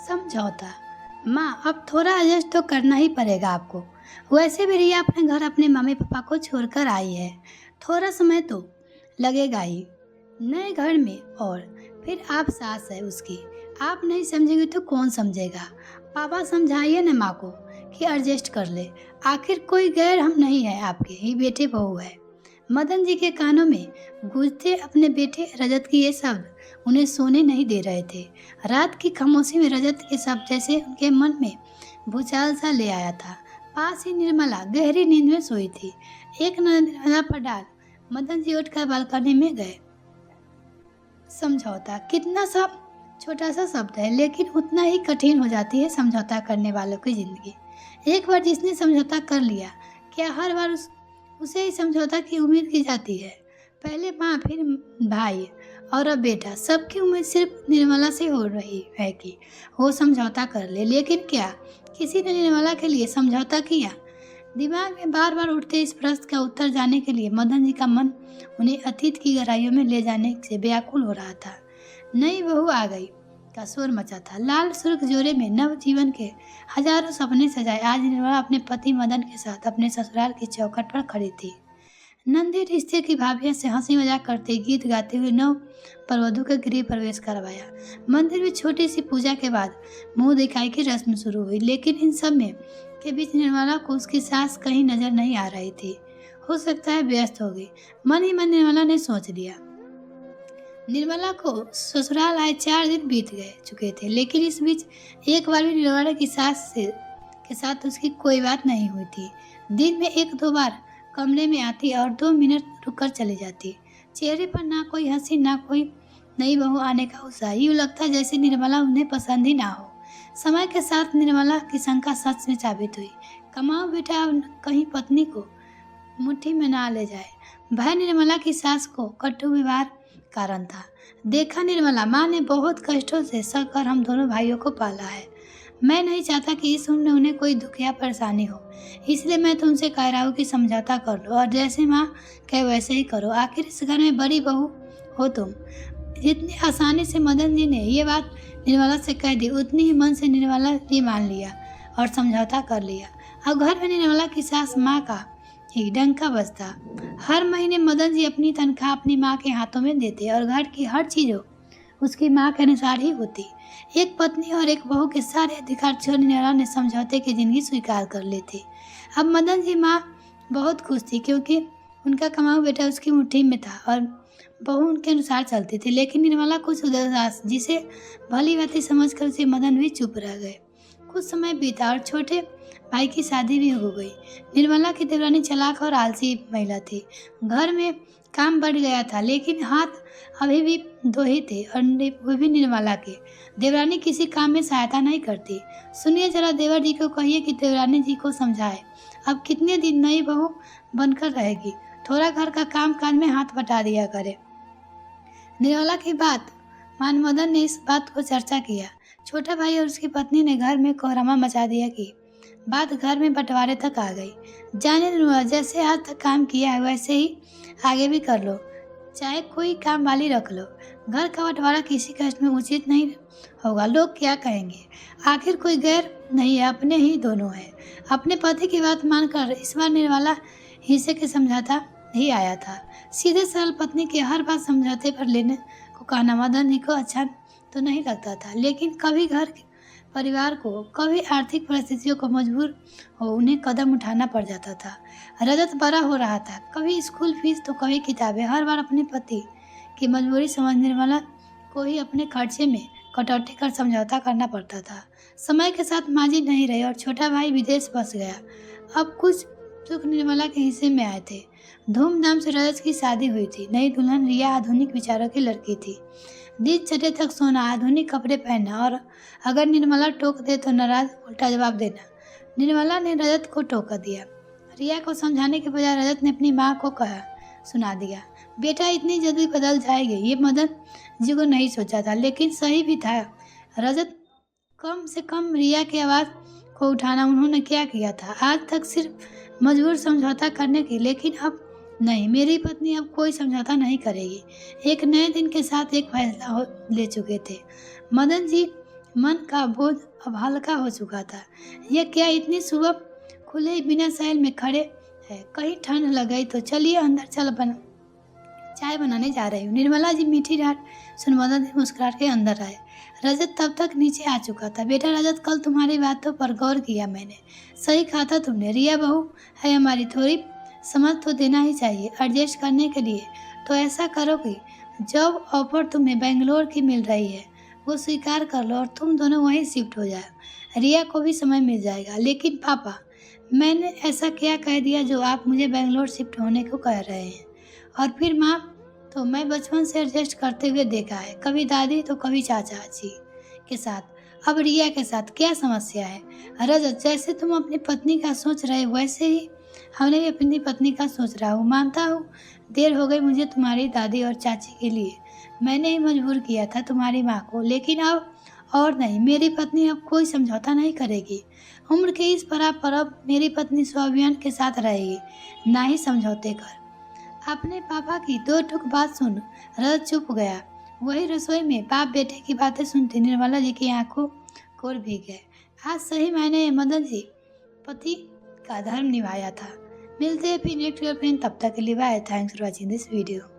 समझौता। माँ, अब थोड़ा एडजस्ट तो करना ही पड़ेगा आपको। वैसे भी रिया अपने घर अपने मम्मी पापा को छोड़कर आई है, थोड़ा समय तो लगेगा ही नए घर में। और फिर आप सास है उसकी, आप नहीं समझेंगे तो कौन समझेगा। पापा समझाइए ना माँ को कि एडजस्ट कर ले, आखिर कोई गैर हम नहीं है, आपके ही बेटे बहू है। मदन जी के कानों में गूंजते अपने बेटे रजत की ये शब्द उन्हें सोने नहीं दे रहे थे। रात की खामोशी में रजत के शब्द जैसे उनके मन में भूचाल सा ले आया था। पास ही निर्मला गहरी नींद में सोई थी। एक नजर निर्मला पर डाल मदन जी उठकर बालकनी में गए। समझौता कितना सब छोटा सा शब्द है, लेकिन उतना ही कठिन हो जाती है समझौता करने वालों की जिंदगी। एक बार जिसने समझौता कर लिया, क्या हर बार उसे ही समझौता की उम्मीद की जाती है? पहले माँ, फिर भाई और अब बेटा, सबकी उम्मीद सिर्फ निर्मला से हो रही है कि वो समझौता कर ले। लेकिन क्या किसी ने निर्मला के लिए समझौता किया? दिमाग में बार बार उठते इस प्रश्न का उत्तर जाने के लिए मदन जी का मन उन्हें अतीत की गहराइयों में ले जाने से व्याकुल हो रहा था। नई बहू आ गई का शोर मचा था। लाल सुर्ख जोड़े में नव जीवन के हजारों सपने सजाए आज निर्मला अपने पति मदन के साथ अपने ससुराल की चौखट पर खड़ी थी। नंदी रिश्ते की भाभियों से हंसी मजाक करते गीत गाते हुए नव प्रवधु का गृह प्रवेश करवाया। मंदिर में छोटी सी पूजा के बाद मुंह दिखाई की रस्म शुरू हुई, लेकिन इन सब में के बीच निर्मला को उसकी सास कहीं नजर नहीं आ रही थी। हो सकता है व्यस्त हो गई, मन ही मन निर्मला ने सोच लिया। निर्मला को ससुराल आए 4 दिन बीत गए चुके थे, लेकिन इस बीच एक बार भी निर्मला की सास के साथ उसकी कोई बात नहीं हुई थी। दिन में 1-2 बार कमरे में आती और 2 मिनट रुककर चली जाती। चेहरे पर ना कोई हंसी, ना कोई नई बहू आने का उत्साह। यूँ लगता जैसे निर्मला उन्हें पसंद ही ना हो। समय के साथ निर्मला की शंका सच में साबित हुई। कमाओ बेटा, अब कहीं पत्नी को मुट्ठी में ना ले जाए। भय निर्मला की सास को कटु व्यवहार कारण था। देखा निर्मला, माँ ने बहुत कष्टों से सहकर हम दोनों भाइयों को पाला है। मैं नहीं चाहता कि इस उम्र में उन्हें कोई दुख या परेशानी हो, इसलिए मैं तुमसे कह रहा हूँ कि समझौता कर लो और जैसे माँ कहे वैसे ही करो। आखिर इस घर में बड़ी बहू हो तुम। जितनी आसानी से मदन जी ने ये बात निर्मला से कह दी, उतनी ही मन से निर्मला ने मान लिया और समझौता कर लिया। अब घर में निर्मला की सास माँ का ही डंका बजता। हर महीने मदन जी अपनी तनख्वाह अपनी माँ के हाथों में देते और घर की हर चीज़ उसकी माँ के अनुसार ही होती। एक पत्नी और एक बहू के सारे अधिकार छोड़ निर्मला ने समझौते की जिंदगी स्वीकार कर ली थी। अब मदन जी माँ बहुत खुश थी, क्योंकि उनका कमाऊ बेटा उसकी मुट्ठी में था और बहू उनके अनुसार चलती थी। लेकिन निर्मला कुछ उदास, जिसे भली भांति समझकर उसे मदन भी चुप रह गए। कुछ समय बीता और छोटे भाई की शादी भी हो गई। निर्मला की देवरानी चालाक और आलसी महिला थी। घर में काम बढ़ गया था, लेकिन हाथ अभी भी 2 ही थे और वो भी निर्मला के। देवरानी किसी काम में सहायता नहीं करती। सुनिए जरा, देवर जी को कहिए कि देवरानी जी को समझाए, अब कितने दिन नई बहू बनकर रहेगी, थोड़ा घर का काम काज में हाथ बटा दिया करे। निर्मला की बात मान मदन ने इस बात को चर्चा किया। छोटा भाई और उसकी पत्नी ने घर में कोहरामा मचा दिया कि बात घर में बंटवारे तक आ गई। जाने निर्मला, जैसे आज तक काम किया है वैसे ही आगे भी कर लो, चाहे कोई काम वाली रख लो। घर का बंटवारा किसी कष्ट में उचित नहीं होगा। लोग क्या कहेंगे? आखिर कोई गैर नहीं है, अपने ही दोनों है। अपने पति की बात मानकर इस बार निर्मला हिस्से के समझौता ही आया था। सीधे सरल पत्नी के हर बात समझौते पर लेने को कहना मदन जी को अच्छा तो नहीं लगता था, लेकिन कभी घर परिवार को, कभी आर्थिक परिस्थितियों को मजबूर हो उन्हें कदम उठाना पड़ जाता था। रजत बड़ा हो रहा था, कभी स्कूल फीस तो कभी किताबें। हर बार अपने पति की मजबूरी समझ निर्मला को ही अपने खर्चे में कटौती कर समझौता करना पड़ता था। समय के साथ माँ जी नहीं रहे और छोटा भाई विदेश बस गया। अब कुछ सुख निर्मला के हिस्से में आए थे। धूमधाम से रजत की शादी हुई थी। नई दुल्हन रिया आधुनिक विचारों की लड़की थी। दिन चढ़े तक सोना, आधुनिक कपड़े पहनना और अगर निर्मला टोक दे तो नाराज उल्टा जवाब देना। निर्मला ने रजत को टोका दिया। रिया को समझाने के बजाय रजत ने अपनी माँ को कहा सुना दिया, बेटा इतनी जल्दी बदल जाएगी ये मदन जी को नहीं सोचा था, लेकिन सही भी था। रजत, कम से कम रिया की आवाज़ को उठाना उन्होंने क्या किया था? आज तक सिर्फ मजबूर समझौता करने की, लेकिन अब नहीं, मेरी पत्नी अब कोई समझौता नहीं करेगी। एक नए दिन के साथ एक फैसला ले चुके थे। मदन जी मन का बोझ अब हल्का हो चुका था। यह क्या इतनी सुबह खुले बिना सहल में खड़े है? कहीं ठंड लग गई तो चलिए अंदर चाय बनाने जा रही हूँ। निर्मला जी मीठी डांट सुन मदन जी मुस्कुरा के अंदर आए। रजत तब तक नीचे आ चुका था। बेटा रजत, कल तुम्हारी बातों पर गौर किया मैंने। सही कहा था तुमने, रिया बहू है हमारी, थोड़ी समझ तो देना ही चाहिए एडजस्ट करने के लिए। तो ऐसा करो कि जॉब ऑफर तुम्हें बेंगलोर की मिल रही है वो स्वीकार कर लो और तुम दोनों वहीं शिफ्ट हो जाओ। रिया को भी समय मिल जाएगा। लेकिन पापा, मैंने ऐसा क्या कह दिया जो आप मुझे बेंगलोर शिफ्ट होने को कह रहे हैं? और फिर माँ, तो मैं बचपन से एडजस्ट करते हुए देखा है, कभी दादी तो कभी चाचा जी के साथ, अब रिया के साथ। क्या समस्या है? रजत, जैसे तुम अपनी पत्नी का सोच रहे वैसे ही हमने भी अपनी पत्नी का सोच रहा हूँ। मानता हूँ देर हो गई मुझे तुम्हारी दादी और चाची के लिए, मैंने ही मजबूर किया था तुम्हारी माँ को, लेकिन अब और नहीं, मेरी पत्नी अब कोई समझौता नहीं करेगी। उम्र के इस पड़ाव पर अब मेरी पत्नी स्वाभिमान के साथ रहेगी, ना ही समझौते कर। अपने पापा की दो टूक बात सुन रजत चुप गया। वही रसोई में बाप बेटे की बातें सुनते निर्मला जी की आंखों कोर भीग गए। आज सही मायने में मदन जी पति का धर्म निभाया था। मिलते हैं फिर नेक्स्ट गर्लफ्रेंड, तब तक के लिए bye. Thanks for watching this video.